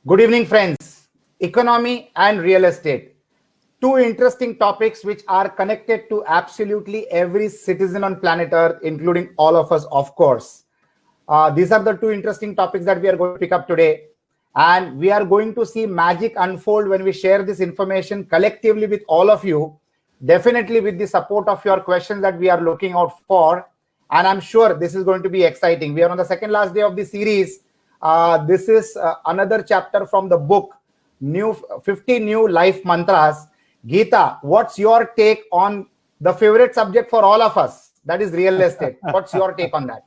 Good evening, friends. Economy and real estate. Two interesting topics which are connected to absolutely every citizen on planet Earth, including all of us, of course. These are the two interesting topics that we are going to pick up today. And we are going to see magic unfold when we share this information collectively with all of you, definitely with the support of your questions that we are looking out for. And I'm sure this is going to be exciting. We are on the second last day of the series. This is another chapter from the book, New 50 New Life Mantras. Geeta, what's your take on the favorite subject for all of us? That is real estate. What's your take on that?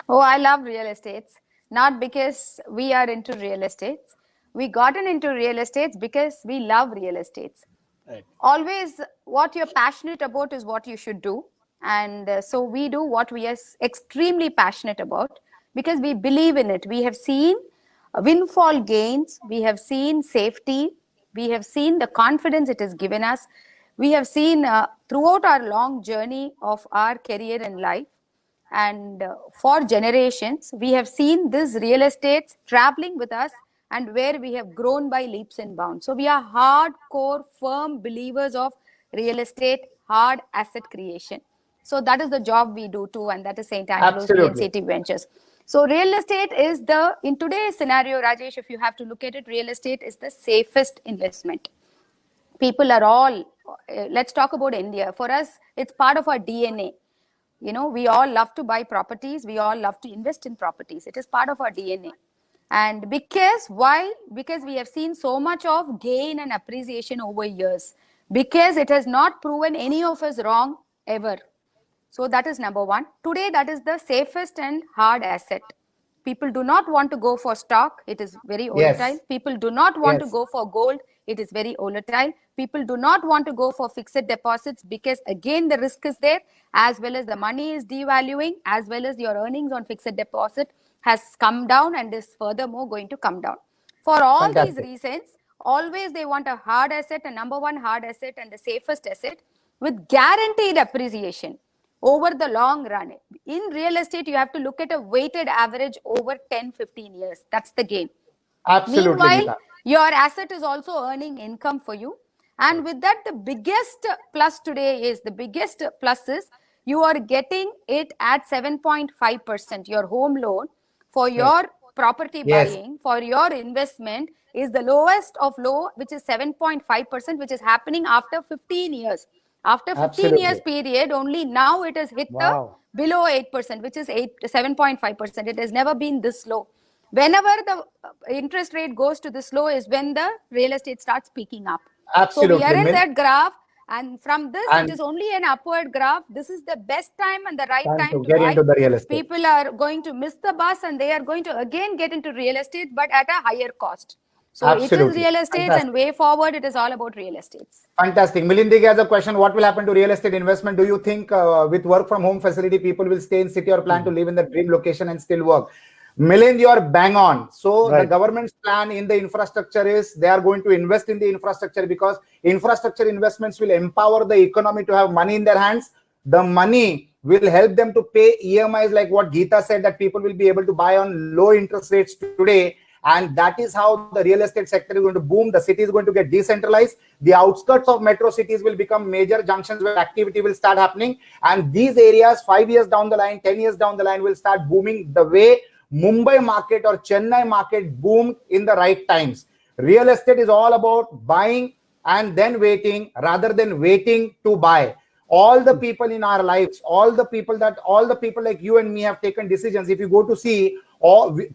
Oh, I love real estates. Not because we are into real estates. We gotten into real estates because we love real estates. Right. Always what you're passionate about is what you should do. And so we do what we are extremely passionate about because we believe in it. We have seen windfall gains. We have seen safety. We have seen the confidence it has given us. We have seen throughout our long journey of our career and life. And for generations, we have seen this real estate traveling with us and where we have grown by leaps and bounds. So we are hardcore, firm believers of real estate, hard asset creation. So that is the job we do too, and that is St. Angelo's VNCT Ventures. So real estate is in today's scenario, Rajesh, if you have to look at it, real estate is the safest investment. People are all, let's talk about India. For us, it's part of our DNA. You know, we all love to buy properties. We all love to invest in properties. It is part of our DNA. And why? Because we have seen so much of gain and appreciation over years. Because it has not proven any of us wrong ever. So that is number one. Today, that is the safest and hard asset. People do not want to go for stock. It is very volatile. Yes. People do not want to go for gold. It is very volatile. People do not want to go for fixed deposits because again, the risk is there, as well as the money is devaluing, as well as your earnings on fixed deposit has come down and is furthermore going to come down. For all these reasons, always they want a hard asset, a number one hard asset and the safest asset with guaranteed appreciation over the long run. In real estate, you have to look at a weighted average over 10-15 years. That's the game. Absolutely. Meanwhile, your asset is also earning income for you. And with that, the biggest plus today is you are getting it at 7.5%. Your home loan for your property buying, for your investment is the lowest of low, which is 7.5%, which is happening after 15 years. After 15 years period, only now it has hit the below 8%, which is 7.5%. It has never been this low. Whenever the interest rate goes to this low is when the real estate starts peaking up. Absolutely. So we are in that graph, and from this, it is only an upward graph. This is the best time and the right time to get buy. into the real estate. People are going to miss the bus and they are going to again get into real estate, but at a higher cost. So Absolutely. it is real estate, and way forward, it is all about real estates. Fantastic. Milindigi has a question. What will happen to real estate investment? Do you think with work from home facility, people will stay in city or plan to live in the dream location and still work? Milind, you are bang on. So the government's plan in the infrastructure is they are going to invest in the infrastructure because infrastructure investments will empower the economy to have money in their hands. The money will help them to pay EMIs, like what Geeta said, that people will be able to buy on low interest rates today. And that is how the real estate sector is going to boom. The city is going to get decentralized. The outskirts of metro cities will become major junctions where activity will start happening. And these areas, 5 years down the line, 10 years down the line, will start booming the way Mumbai market or Chennai market boomed in the right times. Real estate is all about buying and then waiting rather than waiting to buy. All the people in our lives, all the people like you and me have taken decisions. If you go to see,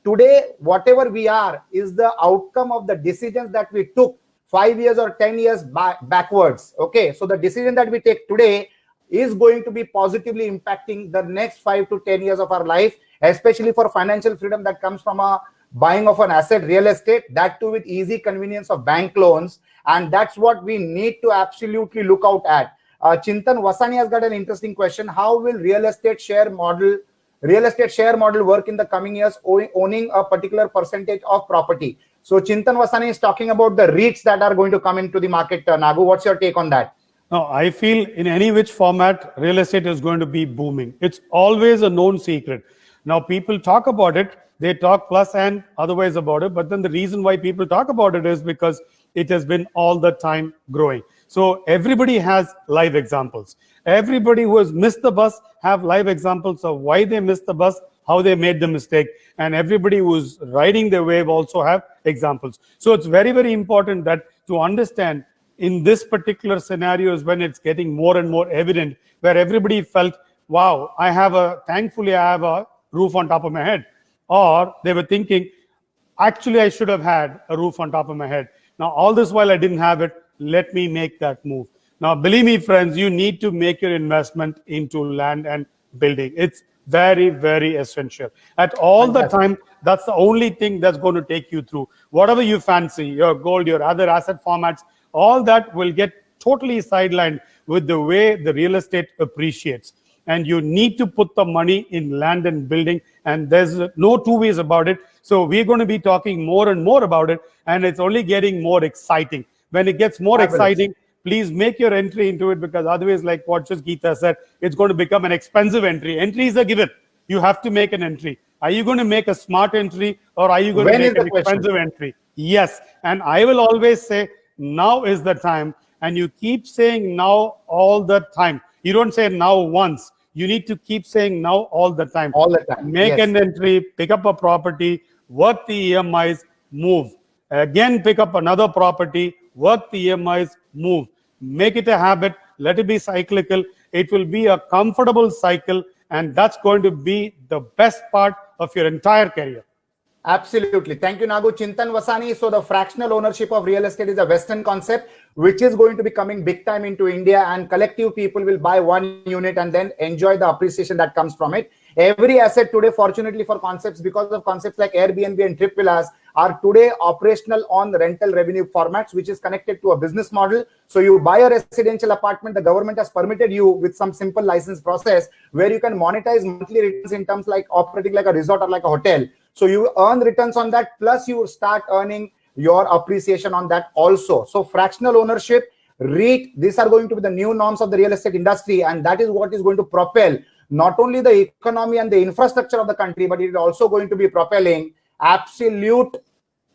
today, whatever we are is the outcome of the decisions that we took 5 years or 10 years backwards. Okay, so the decision that we take today is going to be positively impacting the next 5 to 10 years of our life, especially for financial freedom that comes from a buying of an asset, real estate, that too with easy convenience of bank loans. And that's what we need to absolutely look out at. Chintan Vasani has got an interesting question. How will real estate share model work in the coming years, owning a particular percentage of property? So Chintan Vasani is talking about the REITs that are going to come into the market. Nagu, what's your take on that? No, I feel in any which format, real estate is going to be booming. It's always a known secret. Now, people talk about it, they talk plus and otherwise about it. But then the reason why people talk about it is because it has been all the time growing. So everybody has live examples. Everybody who has missed the bus have live examples of why they missed the bus, how they made the mistake. And everybody who's riding the wave also have examples. So it's very, very important that to understand in this particular scenario is when it's getting more and more evident, where everybody felt, wow, thankfully I have a roof on top of my head. Or they were thinking, actually, I should have had a roof on top of my head. Now, all this while I didn't have it, let me make that move. Now, believe me, friends, you need to make your investment into land and building. It's very, very essential. At all the time, that's the only thing that's going to take you through. Whatever you fancy, your gold, your other asset formats, all that will get totally sidelined with the way the real estate appreciates. And you need to put the money in land and building, and there's no two ways about it. So we're going to be talking more and more about it, and it's only getting more exciting. When it gets more exciting, please make your entry into it, because otherwise, like what just Geeta said, it's going to become an expensive entry. Entry is a given. You have to make an entry. Are you going to make a smart entry, or are you going to make an expensive entry? Yes. And I will always say, now is the time. And you keep saying now all the time. You don't say now once. You need to keep saying now all the time. All the time. Make an entry, pick up a property, work the EMIs, move. Again, pick up another property, work the EMIs, move. Make it a habit. Let it be cyclical. It will be a comfortable cycle, and that's going to be the best part of your entire career. Absolutely. Thank you, Nagu. Chintan Vasani. So the fractional ownership of real estate is a Western concept, which is going to be coming big time into India, and collective people will buy one unit and then enjoy the appreciation that comes from it. Every asset today, fortunately for concepts, because of concepts like Airbnb and Trip Villas, are today operational on rental revenue formats, which is connected to a business model. So you buy a residential apartment, the government has permitted you with some simple license process where you can monetize monthly returns in terms like operating like a resort or like a hotel. So you earn returns on that, plus you start earning your appreciation on that also. So fractional ownership, REIT, these are going to be the new norms of the real estate industry, and that is what is going to propel not only the economy and the infrastructure of the country, but it is also going to be propelling absolute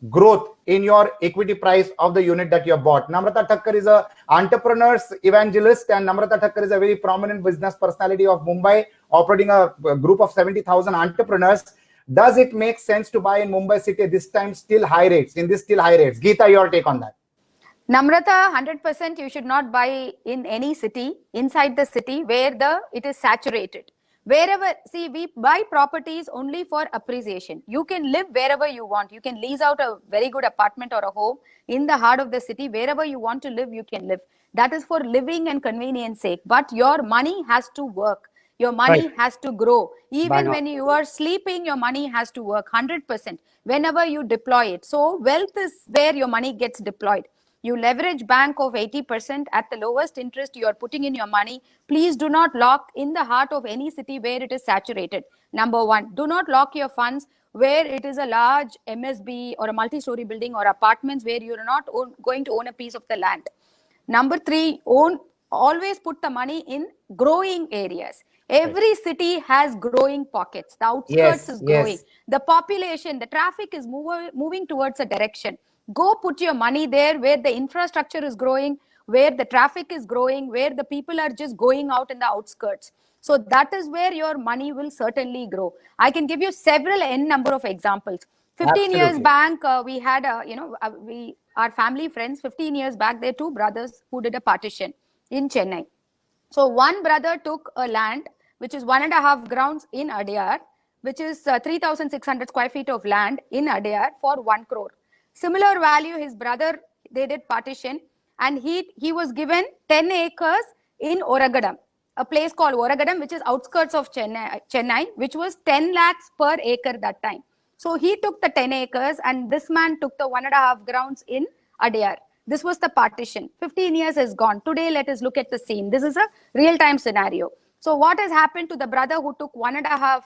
growth in your equity price of the unit that you have bought. Namrata Thakkar is a entrepreneur's evangelist, and Namrata Thakkar is a very prominent business personality of Mumbai, operating a group of 70,000 entrepreneurs. Does it make sense to buy in Mumbai city this time still high rates, in this still high rates? Geeta, your take on that. Namrata, 100% you should not buy in any city, inside the city where it is saturated. Wherever, see, we buy properties only for appreciation. You can live wherever you want. You can lease out a very good apartment or a home in the heart of the city. Wherever you want to live, you can live. That is for living and convenience sake. But your money has to work. Your money has to grow. Even when you are sleeping, your money has to work 100% whenever you deploy it. So wealth is where your money gets deployed. You leverage bank of 80% at the lowest interest you are putting in your money. Please do not lock in the heart of any city where it is saturated. Number one, do not lock your funds where it is a large MSB or a multi-story building or apartments where you are not going to own a piece of the land. Number three, always put the money in growing areas. Every city has growing pockets. The outskirts is growing. The population, the traffic is moving towards a direction. Go put your money there where the infrastructure is growing, where the traffic is growing, where the people are just going out in the outskirts. So that is where your money will certainly grow. I can give you several n number of examples. 15 years back, we had our family friends, 15 years back, there are two brothers who did a partition in Chennai. So one brother took a land, which is 1.5 grounds in Adyar, which is 3,600 square feet of land in Adyar for 1 crore. Similar value, his brother, they did partition, and he was given 10 acres in Oragadam, a place called Oragadam, which is outskirts of Chennai, which was 10 lakhs per acre that time. So he took the 10 acres, and this man took the 1.5 grounds in Adyar. This was the partition. 15 years is gone. Today, let us look at the scene. This is a real-time scenario. So what has happened to the brother who took 1.5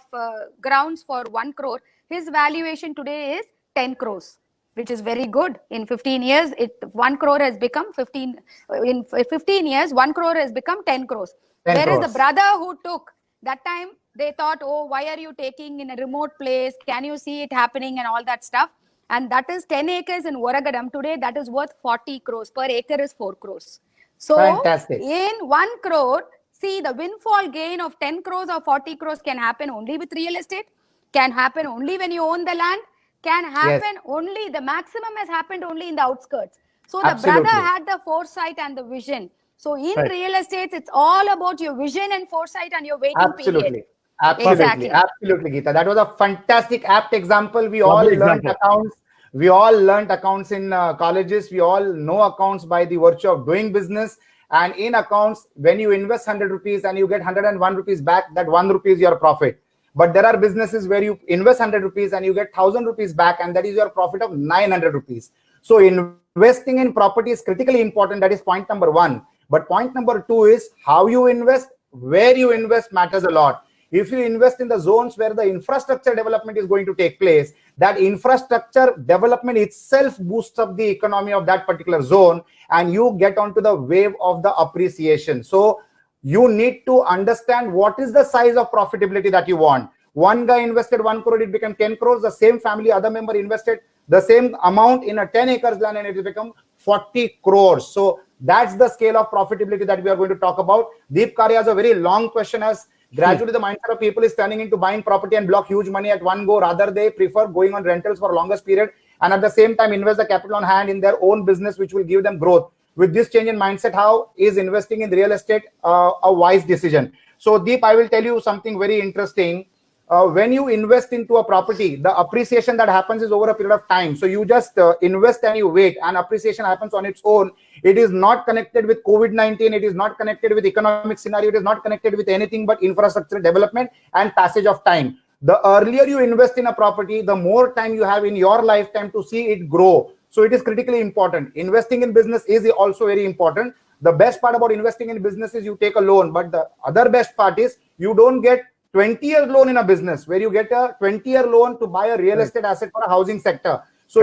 grounds for 1 crore? His valuation today is 10 crores, which is very good. In 15 years, 1 crore has become 15. In 15 years, 1 crore has become 10 crores. Whereas the brother who took that time They thought, oh, why are you taking in a remote place? Can you see it happening and all that stuff? And that is 10 acres in Oragadam. Today, that is worth 40 crores. Per acre is 4 crores. So, Fantastic. in 1 crore, see, the windfall gain of 10 crores or 40 crores can happen only with real estate, can happen only when you own the land, can happen only, the maximum has happened only in the outskirts. So, the Absolutely. brother had the foresight and the vision. So, in Right. real estate, it's all about your vision and foresight and your waiting Absolutely. period. Absolutely. Exactly. Absolutely, Geeta. That was a fantastic, apt example. We all Lovely learned example. accounts. We all learned accounts in colleges. We all know accounts by the virtue of doing business. And in accounts, when you invest 100 rupees and you get 101 rupees back, that 1 rupee is your profit. But there are businesses where you invest 100 rupees and you get 1,000 rupees back, and that is your profit of 900 rupees. So investing in property is critically important. That is point number one. But point number two is how you invest, where you invest matters a lot. If you invest in the zones where the infrastructure development is going to take place, that infrastructure development itself boosts up the economy of that particular zone, and you get onto the wave of the appreciation. So you need to understand what is the size of profitability that you want. One guy invested 1 crore, it became 10 crores. The same family, other member invested the same amount in a 10 acres land and it will become 40 crores. So that's the scale of profitability that we are going to talk about. Deep Karya has a very long question, as gradually the mindset of people is turning into buying property and block huge money at one go. Rather, they prefer going on rentals for longest period and at the same time invest the capital on hand in their own business, which will give them growth. With this change in mindset, how is investing in real estate a wise decision? So Deep, I will tell you something very interesting. When you invest into a property, the appreciation that happens is over a period of time. So you just invest and you wait, and appreciation happens on its own. It is not connected with COVID-19. It is not connected with economic scenario. It is not connected with anything but infrastructure development and passage of time. The earlier you invest in a property, the more time you have in your lifetime to see it grow. So it is critically important. Investing in business is also very important. The best part about investing in business is you take a loan, but the other best part is you don't get 20-year loan in a business where you get a 20-year loan to buy a real estate asset for a housing sector. So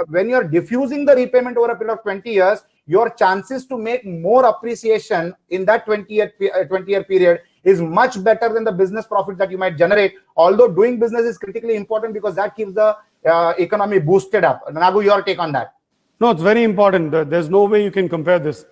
when you're diffusing the repayment over a period of 20 years, your chances to make more appreciation in that 20-year period is much better than the business profit that you might generate. Although doing business is critically important because that keeps the economy boosted up. Nagu, your take on that? No, it's very important. There's no way you can compare this.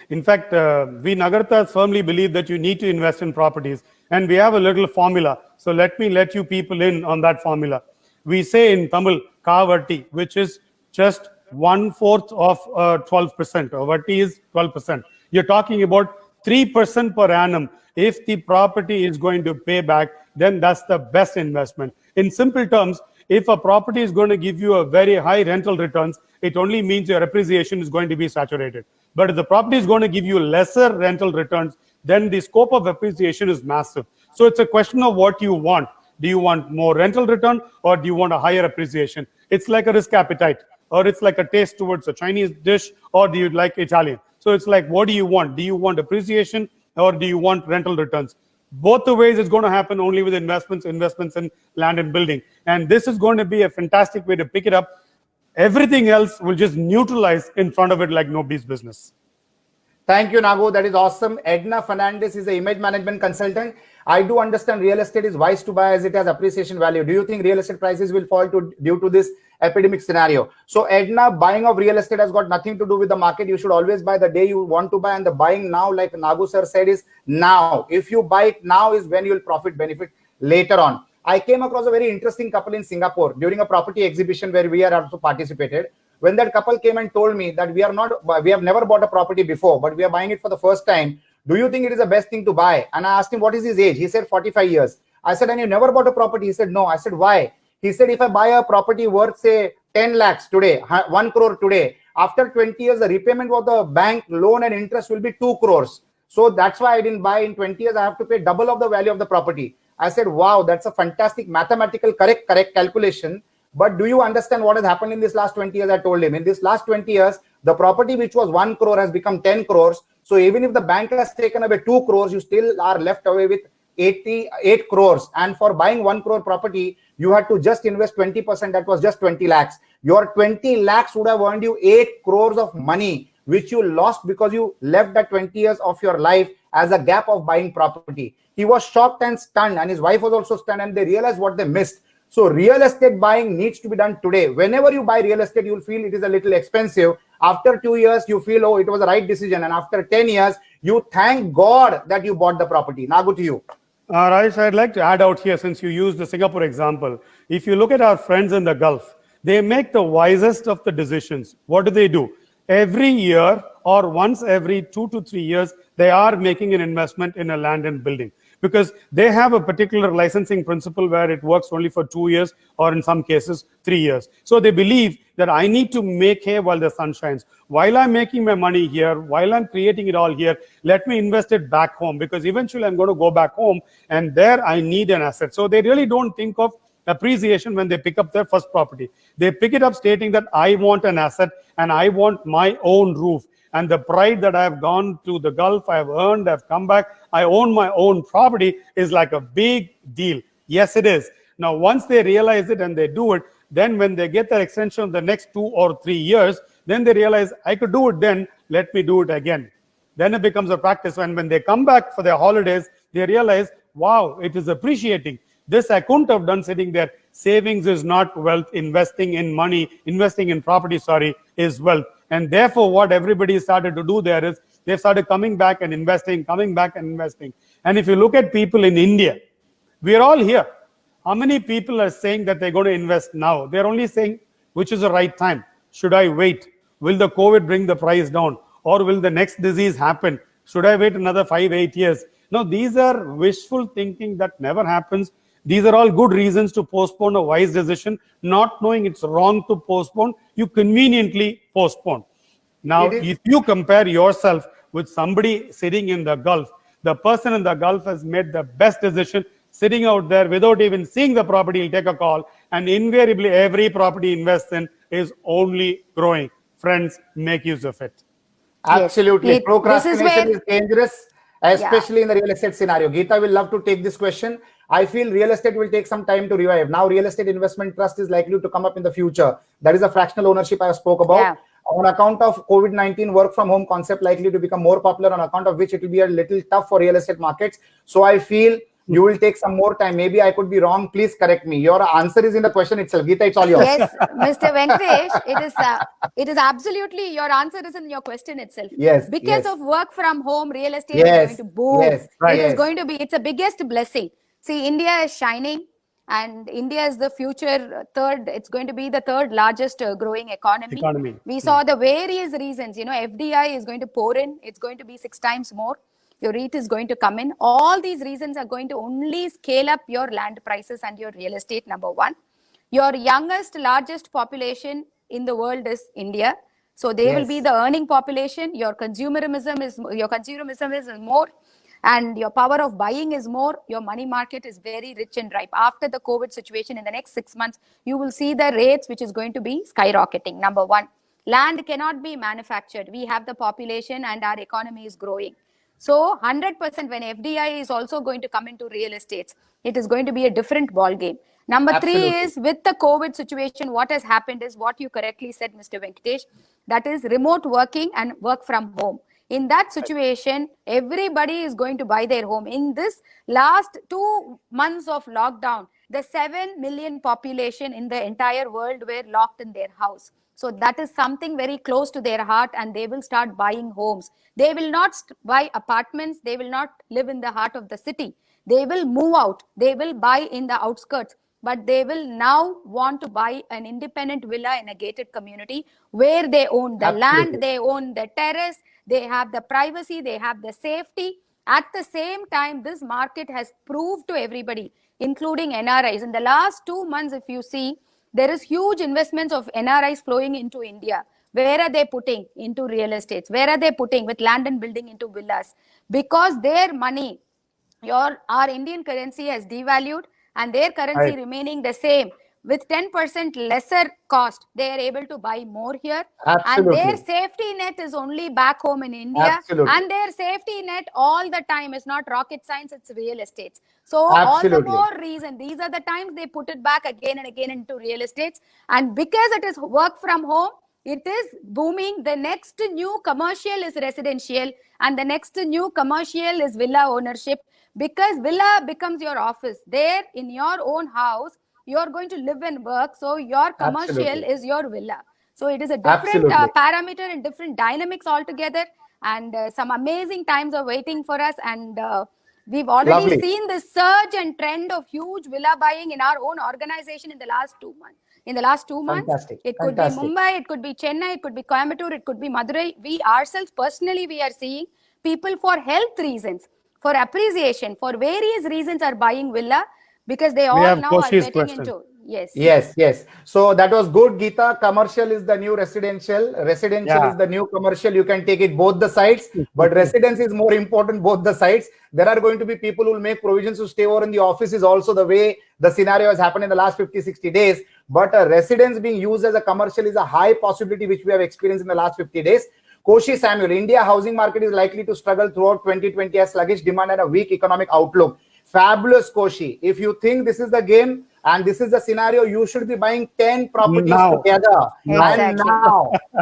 In fact, we Nagarthas firmly believe that you need to invest in properties, and we have a little formula. So let me let you people in on that formula. We say in Tamil, Kavatti, which is just 1/4 of 12%. Or Vatti is 12%. You're talking about 3% per annum. If the property is going to pay back, then that's the best investment. In simple terms, if a property is going to give you a very high rental returns, it only means your appreciation is going to be saturated. But if the property is going to give you lesser rental returns, then the scope of appreciation is massive. So it's a question of what you want. Do you want more rental return or do you want a higher appreciation? It's like a risk appetite, or it's like a taste towards a Chinese dish, or do you like Italian? So it's like, what do you want? Do you want appreciation or do you want rental returns? Both the ways it's going to happen only with investments in land and building. And this is going to be a fantastic way to pick it up. Everything else will just neutralize in front of it like nobody's business. Thank you, Nagu. That is awesome. Edna Fernandez is an image management consultant. I do understand real estate is wise to buy as it has appreciation value. Do you think real estate prices will fall due to this epidemic scenario? So Edna, buying of real estate has got nothing to do with the market. You should always buy the day you want to buy, and the buying now, like Nagu sir said, is now. If you buy it now is when you will benefit later on. I came across a very interesting couple in Singapore during a property exhibition where we are also participated. When that couple came and told me that we have never bought a property before, but we are buying it for the first time. Do you think it is the best thing to buy? And I asked him, what is his age? He said 45 years. I said, and you never bought a property? He said, no. I said, why? He said, if I buy a property worth, say, 10 lakhs today, 1 crore today, after 20 years, the repayment of the bank loan and interest will be 2 crores. So that's why I didn't buy. In 20 years, I have to pay double of the value of the property. I said, wow, that's a fantastic mathematical correct calculation. But do you understand what has happened in this last 20 years? I told him in this last 20 years, the property which was 1 crore has become 10 crores. So even if the bank has taken away 2 crores, you still are left away with 88 crores. And for buying 1 crore property, you had to just invest 20%. That was just 20 lakhs. Your 20 lakhs would have earned you 8 crores of money, which you lost because you left that 20 years of your life as a gap of buying property. He was shocked and stunned, and his wife was also stunned, and they realized what they missed. So real estate buying needs to be done today. Whenever you buy real estate, you'll feel it is a little expensive. After 2 years, you feel, oh, it was the right decision. And after 10 years, you thank God that you bought the property. Now go to you. Rajesh, I'd like to add out here, since you used the Singapore example. If you look at our friends in the Gulf, they make the wisest of the decisions. What do? Every year or once every 2 to 3 years, they are making an investment in a land and building, because they have a particular licensing principle where it works only for 2 years, or in some cases 3 years. So they believe that I need to make hay while the sun shines. While I'm making my money here, while I'm creating it all here, let me invest it back home, because eventually I'm going to go back home and there I need an asset. So they really don't think of appreciation when they pick up their first property. They pick it up stating that I want an asset and I want my own roof. And the pride that I've gone to the Gulf, I've earned, I've come back, I own my own property is like a big deal. Yes, it is. Now, once they realize it and they do it, then when they get their extension of the next 2 or 3 years, then they realize I could do it then, let me do it again. Then it becomes a practice. And when they come back for their holidays, they realize, wow, it is appreciating. This I couldn't have done sitting there. Savings is not wealth. Investing in money, investing in property, is wealth. And therefore, what everybody started to do there is they started coming back and investing, coming back and investing. And if you look at people in India, we are all here. How many people are saying that they're going to invest now? They're only saying, which is the right time? Should I wait? Will the COVID bring the price down? Or will the next disease happen? Should I wait another 5-8 years? No, these are wishful thinking that never happens. These are all good reasons to postpone a wise decision, not knowing it's wrong to postpone. You conveniently postpone. Now, if you compare yourself with somebody sitting in the Gulf, the person in the Gulf has made the best decision. Sitting out there without even seeing the property, he'll take a call, and invariably every property he invests in is only growing. Friends, make use of it. Absolutely. Yes. Procrastination is dangerous, especially in the real estate scenario. Geeta will love to take this question. I feel real estate will take some time to revive. Now, real estate investment trust is likely to come up in the future. That is a fractional ownership I spoke about. Yeah. On account of COVID-19, work from home concept likely to become more popular, on account of which it will be a little tough for real estate markets. So I feel you will take some more time. Maybe I could be wrong. Please correct me. Your answer is in the question itself. Geeta, it's all yours. Yes, Mr. Venkatesh, it is absolutely, your answer is in your question itself. Yes. Because of work from home, real estate is going to boom. Yes. It is going to be, it's the biggest blessing. See, India is shining, and India is the future it's going to be the third largest growing economy. We saw the various reasons, FDI is going to pour in. It's going to be 6 times more. Your REIT is going to come in. All these reasons are going to only scale up your land prices and your real estate, number one. Your youngest, largest population in the world is India. So they will be the earning population. Your consumerism is more, and your power of buying is more. Your money market is very rich and ripe. After the COVID situation, in the next 6 months, you will see the rates which is going to be skyrocketing. Number one, land cannot be manufactured. We have the population and our economy is growing. So 100% when FDI is also going to come into real estates, it is going to be a different ball game. Number three is, with the COVID situation, what has happened is what you correctly said, Mr. Venkatesh, that is remote working and work from home. In that situation, everybody is going to buy their home. In this last 2 months of lockdown, the 7 million population in the entire world were locked in their house. So that is something very close to their heart, and they will start buying homes. They will not buy apartments. They will not live in the heart of the city. They will move out. They will buy in the outskirts. But they will now want to buy an independent villa in a gated community where they own the land, they own the terrace, they have the privacy, they have the safety. At the same time, this market has proved to everybody, including NRIs. In the last 2 months, if you see, there is huge investments of NRIs flowing into India. Where are they putting? Into real estates. Where are they putting? With land and building into villas. Because their money, our Indian currency has devalued, and their currency remaining the same. With 10% lesser cost, they are able to buy more here. Absolutely. And their safety net is only back home in India. Absolutely. And their safety net all the time is not rocket science, it's real estates. So all the more reason, these are the times they put it back again and again into real estates. And because it is work from home, It is booming. The next new commercial is residential, and the next new commercial is villa ownership, because villa becomes your office. There in your own house, you're going to live and work. So your commercial Absolutely. is your villa. So it is a different Absolutely. parameter and different dynamics altogether. And some amazing times are waiting for us. And we've already Lovely. seen the surge and trend of huge villa buying in our own organization in the last 2 months. In the last 2 months, Fantastic. it could Fantastic. be Mumbai, it could be Chennai, it could be Coimbatore, it could be Madurai. We ourselves personally, we are seeing people for health reasons, for appreciation, for various reasons are buying villa, because they all have now are Koshi's getting question. into. Yes. Yes, yes. So that was good, Geeta. Commercial is the new residential. Residential Yeah. is the new commercial. You can take it both the sides, but residence is more important, both the sides. There are going to be people who will make provisions to stay over in the office, is also the way the scenario has happened in the last 50, 60 days. But a residence being used as a commercial is a high possibility, which we have experienced in the last 50 days. Koshi Samuel, India housing market is likely to struggle throughout 2020 as sluggish demand and a weak economic outlook. Fabulous, Koshi. If you think this is the game and this is the scenario, you should be buying 10 properties Now. together. Exactly.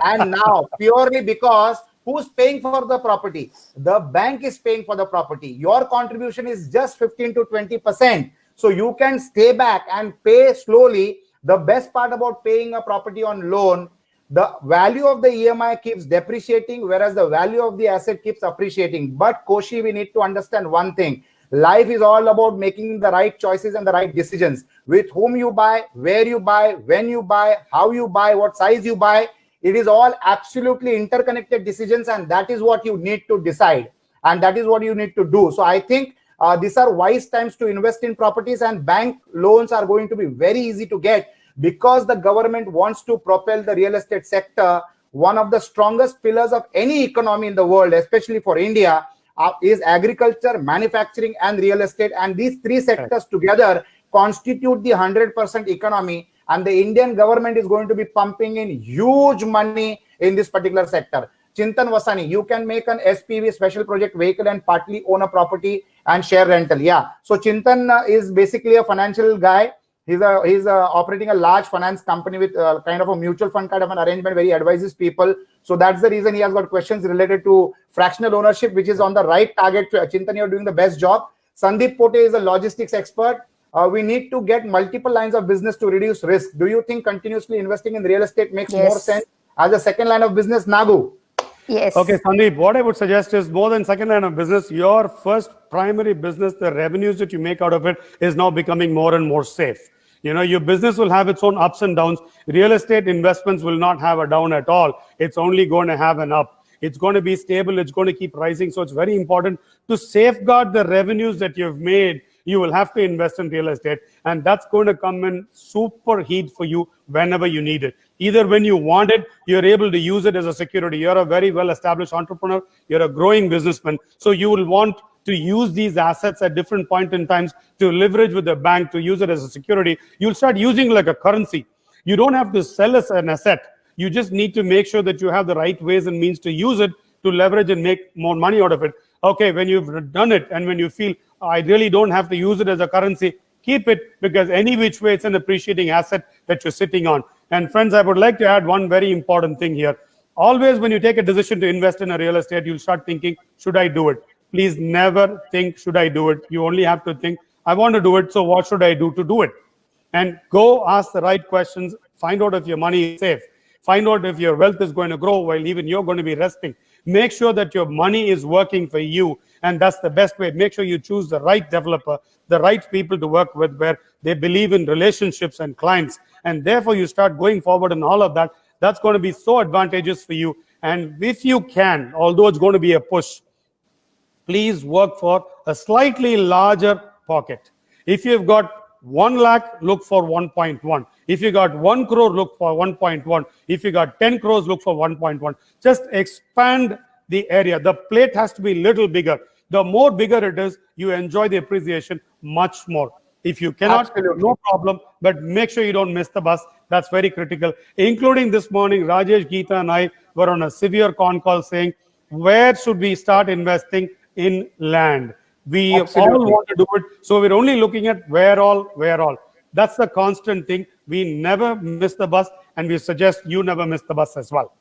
And now, purely because who's paying for the property? The bank is paying for the property. Your contribution is just 15 to 20%. So you can stay back and pay slowly. The best part about paying a property on loan, the value of the EMI keeps depreciating, whereas the value of the asset keeps appreciating. But Koshi, we need to understand one thing. Life is all about making the right choices and the right decisions. With whom you buy, where you buy, when you buy, how you buy, what size you buy. It is all absolutely interconnected decisions, and that is what you need to decide. And that is what you need to do. So I think these are wise times to invest in properties, and bank loans are going to be very easy to get, because the government wants to propel the real estate sector. One of the strongest pillars of any economy in the world, especially for India, is agriculture, manufacturing, and real estate. And these three sectors together constitute the 100% economy. And the Indian government is going to be pumping in huge money in this particular sector. Chintan Vasani, you can make an SPV, special project vehicle, and partly own a property and share rental. Yeah. So Chintan is basically a financial guy. He's operating a large finance company with kind of a mutual fund kind of an arrangement where he advises people. So that's the reason he has got questions related to fractional ownership, which is on the right target. Chintan, you're doing the best job. Sandeep Pote is a logistics expert. We need to get multiple lines of business to reduce risk. Do you think continuously investing in real estate makes more sense as a second line of business, Nagu? Yes. Okay, Sandeep, what I would suggest is more than second line of business, your first primary business, the revenues that you make out of it is now becoming more and more safe. You know, your business will have its own ups and downs. Real estate investments will not have a down at all. It's only going to have an up. It's going to be stable. It's going to keep rising. So it's very important to safeguard the revenues that you've made. You will have to invest in real estate, and that's going to come in super heat for you whenever you need it. Either when you want it, you're able to use it as a security. You're a very well-established entrepreneur. You're a growing businessman. So you will want to use these assets at different points in times to leverage with the bank, to use it as a security. You'll start using like a currency. You don't have to sell as an asset. You just need to make sure that you have the right ways and means to use it to leverage and make more money out of it. Okay, when you've done it and when you feel, I really don't have to use it as a currency, keep it, because any which way it's an appreciating asset that you're sitting on. And friends, I would like to add one very important thing here. Always when you take a decision to invest in a real estate, you'll start thinking, should I do it? Please never think, should I do it? You only have to think, I want to do it, so what should I do to do it? And go ask the right questions. Find out if your money is safe. Find out if your wealth is going to grow while even you're going to be resting. Make sure that your money is working for you. And that's the best way. Make sure you choose the right developer, the right people to work with, where they believe in relationships and clients. And therefore, you start going forward and all of that. That's going to be so advantageous for you. And if you can, although it's going to be a push, please work for a slightly larger pocket. If you've got 1 lakh, look for 1.1. If you got 1 crore, look for 1.1. If you got 10 crores, look for 1.1. Just expand the area. The plate has to be a little bigger. The more bigger it is, you enjoy the appreciation much more. If you cannot, no problem, but make sure you don't miss the bus. That's very critical. Including this morning, Rajesh, Geeta, and I were on a severe con call saying, where should we start investing in land? We all want to do it. So we're only looking at where all. That's the constant thing. We never miss the bus, and we suggest you never miss the bus as well.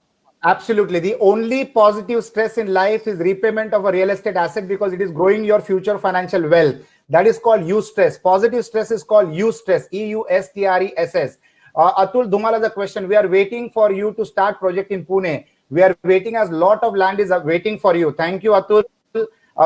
Absolutely. The only positive stress in life is repayment of a real estate asset because it is growing your future financial wealth. That is called eustress. Positive stress is called eustress. EUSTRESS. Atul Dhumal has a question. We are waiting for you to start project in Pune. We are waiting as lot of land is waiting for you. Thank you, Atul.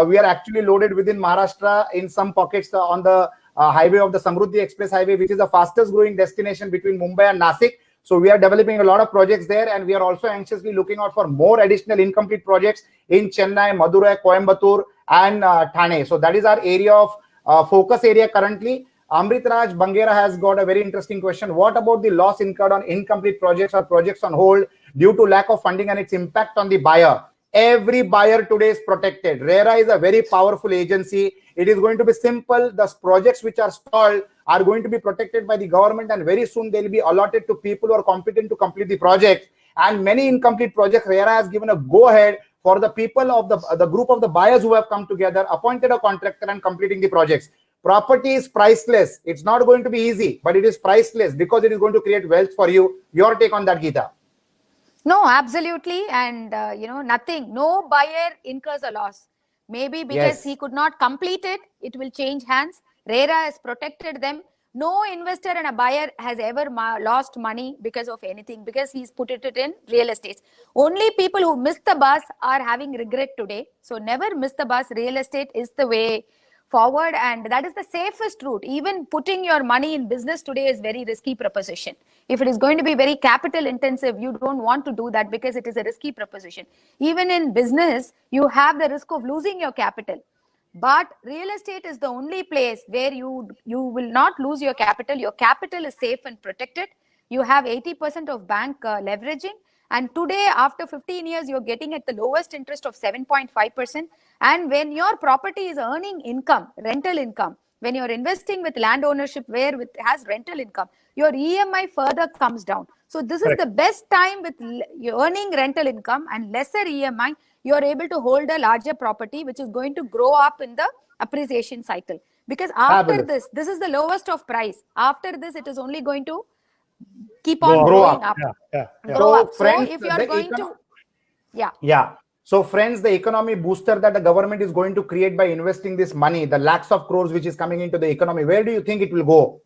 We are actually loaded within Maharashtra in some pockets on the highway of the Samruddhi Express Highway, which is the fastest growing destination between Mumbai and Nasik. So we are developing a lot of projects there, and we are also anxiously looking out for more additional incomplete projects in Chennai, Madurai, Coimbatore, and Thane. So that is our area of focus area currently. Amrit Raj Bangera has got a very interesting question. What about the loss incurred on incomplete projects or projects on hold due to lack of funding and its impact on the buyer? Every buyer today is protected. RERA is a very powerful agency. It is going to be simple. The projects which are stalled are going to be protected by the government, and very soon they will be allotted to people who are competent to complete the project. And many incomplete projects, RERA has given a go-ahead for the people of the group of the buyers who have come together, appointed a contractor and completing the projects. Property is priceless. It's not going to be easy, but it is priceless because it is going to create wealth for you. Your take on that, Geeta? No, absolutely. And, no buyer incurs a loss. Maybe because he could not complete it, it will change hands. RERA has protected them. No investor and a buyer has ever lost money because of anything, because he's put it in real estate. Only people who missed the bus are having regret today. So never miss the bus. Real estate is the way forward, and that is the safest route. Even putting your money in business today is very risky proposition. If it is going to be very capital intensive, you don't want to do that because it is a risky proposition. Even in business, you have the risk of losing your capital. But real estate is the only place where you will not lose your capital. Your capital is safe and protected. You have 80% of bank leveraging. And today, after 15 years, you're getting at the lowest interest of 7.5%. And when your property is earning income, rental income, when you're investing with land ownership where it has rental income, your EMI further comes down. So this is the best time with earning rental income and lesser EMI, you're able to hold a larger property, which is going to grow up in the appreciation cycle. Because after this is the lowest of price. After this, it is only going to keep on growing up. Grow up. So if you're going to, So friends, the economy booster that the government is going to create by investing this money, the lakhs of crores which is coming into the economy, where do you think it will go?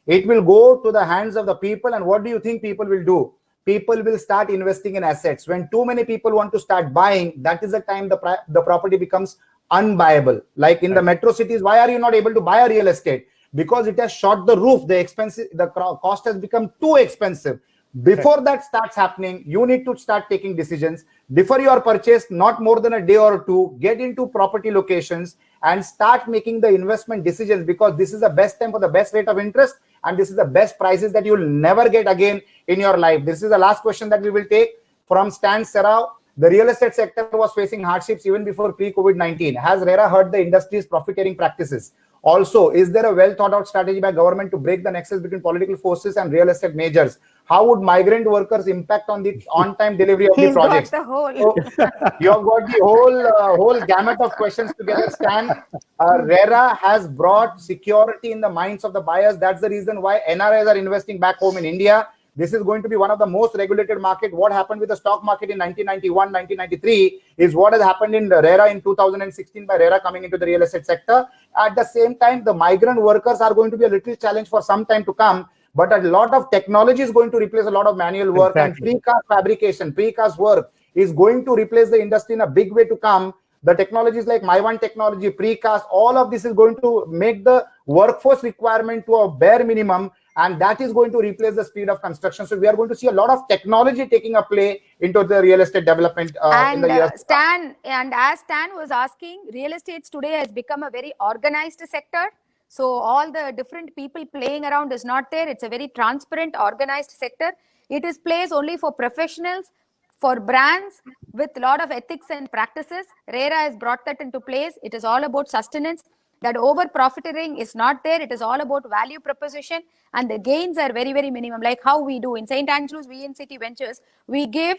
It will go to the hands of the people. And what do you think people will do? People will start investing in assets. When too many people want to start buying, that is the time the property becomes unbuyable. Like in the metro cities, why are you not able to buy a real estate? Because it has shot the roof. The cost has become too expensive. Before that starts happening, you need to start taking decisions. Defer your purchase not more than a day or two. Get into property locations and start making the investment decisions, because this is the best time for the best rate of interest, and this is the best prices that you will never get again in your life. This is the last question that we will take from Stan Serao. The real estate sector was facing hardships even before pre-COVID-19. Has RERA hurt the industry's profiteering practices? Also, is there a well thought out strategy by government to break the nexus between political forces and real estate majors? How would migrant workers impact on the on-time delivery of the projects? Got the whole. So, you have got the whole gamut of questions together, Stan. RERA has brought security in the minds of the buyers. That's the reason why NRIs are investing back home in India. This is going to be one of the most regulated market. What happened with the stock market in 1991, 1993 is what has happened in the RERA in 2016 by RERA coming into the real estate sector. At the same time, the migrant workers are going to be a little challenge for some time to come. But a lot of technology is going to replace a lot of manual work, and precast fabrication, precast work is going to replace the industry in a big way to come. The technologies like My1 technology, precast, all of this is going to make the workforce requirement to a bare minimum, and that is going to replace the speed of construction. So we are going to see a lot of technology taking a play into the real estate development in the years. As Stan was asking, real estates today has become a very organized sector. So all the different people playing around is not there. It's a very transparent, organized sector. It is place only for professionals, for brands with a lot of ethics and practices. RERA has brought that into place. It is all about sustenance. That over profiteering is not there. It is all about value proposition, and the gains are very, very minimum. Like how we do in St. Andrews VNCT Ventures, we give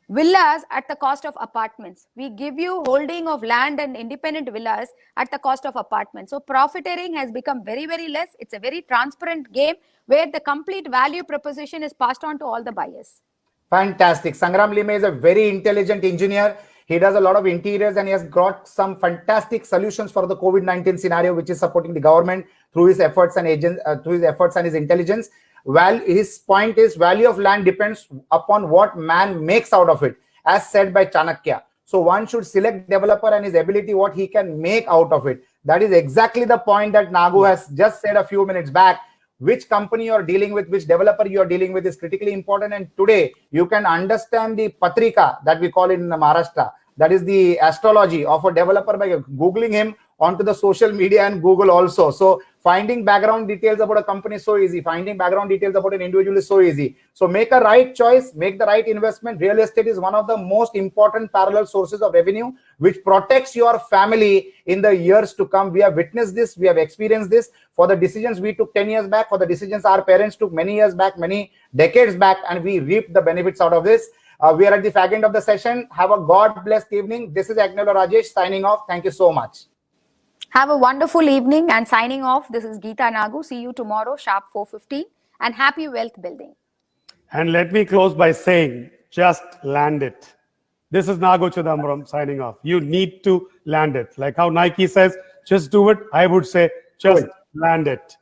villas at the cost of apartments. We give you holding of land and independent villas at the cost of apartments. So profiteering has become very, very less. It's a very transparent game where the complete value proposition is passed on to all the buyers. Fantastic. Sangram Lime is a very intelligent engineer. He does a lot of interiors and he has got some fantastic solutions for the COVID-19 scenario, which is supporting the government through his efforts and his intelligence. Well, his point is value of land depends upon what man makes out of it, as said by Chanakya. So one should select developer and his ability, what he can make out of it. That is exactly the point that Nagu has just said a few minutes back. Which company you're dealing with, which developer you're dealing with is critically important. And today you can understand the Patrika that we call in Maharashtra. That is the astrology of a developer by Googling him onto the social media and Google also. So finding background details about a company is so easy. Finding background details about an individual is so easy. So make a right choice, make the right investment. Real estate is one of the most important parallel sources of revenue, which protects your family in the years to come. We have witnessed this. We have experienced this for the decisions we took 10 years back, for the decisions our parents took many years back, many decades back, and we reaped the benefits out of this. We are at the fag end of the session. Have a God-blessed evening. This is Agnolo Rajesh signing off. Thank you so much. Have a wonderful evening and signing off. This is Geeta Nagu. See you tomorrow, sharp 4:15. And happy wealth building. And let me close by saying, just land it. This is Nagu Chidambaram signing off. You need to land it. Like how Nike says, just do it. I would say, just land it.